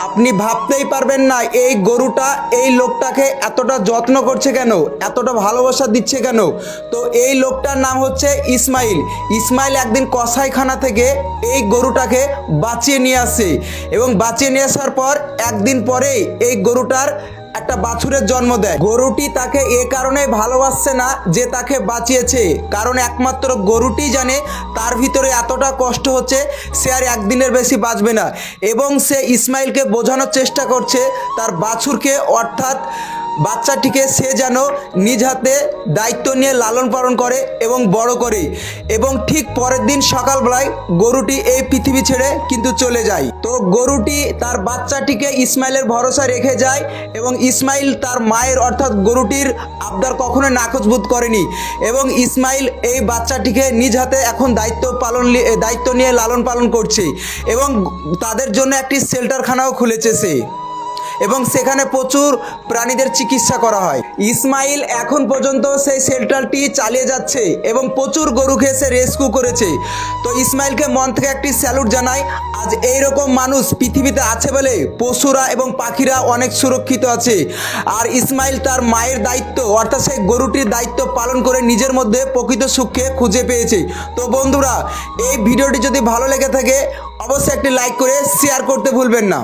আপনি ভাবতেই পারবেন না এই গরুটা এই লোকটাকে এতটা যত্ন করছে কেন, এতটা ভালোবাসা দিচ্ছে কেন। তো এই লোকটার নাম হচ্ছে ইসমাইল। ইসমাইল একদিন কসাইখানা থেকে এই গরুটাকে বাঁচিয়ে নিয়ে আসে এবং বাঁচিয়ে নিয়ে আসার পর একদিন পরেই এই গরুটার একটা বাছুরের জন্ম দেয়। গরুটি তাকে এ কারণে ভালোবাসছে না যে তাকে বাঁচিয়েছে, কারণ একমাত্র গরুটি জানে তার ভিতরে এতটা কষ্ট হচ্ছে সে আর একদিনের বেশি বাঁচবে না। এবং সে ইসমাইলকে বোঝানোর চেষ্টা করছে তার বাছুরকে, অর্থাৎ বাচ্চাটিকে সে যেন নিজ হাতে দায়িত্ব নিয়ে লালন পালন করে এবং বড় করে। এবং ঠিক পরের দিন সকালবেলায় গরুটি এই পৃথিবী ছেড়ে কিন্তু চলে যায়। তো গরুটি তার বাচ্চাটিকে ইসমাইলের ভরসা রেখে যায় এবং ইসমাইল তার মায়ের অর্থাৎ গরুটির আবদার কখনো নাকচ বোধ করেনি এবং ইসমাইল এই বাচ্চাটিকে নিজ হাতে এখন দায়িত্ব নিয়ে লালন পালন করছে এবং তাদের জন্য একটি শেল্টারখানাও খুলেছে সে, এবং সেখানে প্রচুর প্রাণীদের চিকিৎসা করা হয়। ইসমাইল এখন পর্যন্ত সেই শেল্টারটি চালিয়ে যাচ্ছে এবং প্রচুর গরুকে সে রেস্কিউ করেছে। তো ইসমাইলকে মন থেকে একটি স্যালুট জানাই। আজ এইরকম মানুষ পৃথিবীতে আছে বলে পশুরা এবং পাখিরা অনেক সুরক্ষিত আছে। আর ইসমাইল তার মায়ের দায়িত্ব অর্থাৎ সেই গরুটির দায়িত্ব পালন করে নিজের মধ্যে প্রকৃত সুখকে খুঁজে পেয়েছে। তো বন্ধুরা, এই ভিডিওটি যদি ভালো লেগে থাকে অবশ্যই একটি লাইক করে শেয়ার করতে ভুলবেন না।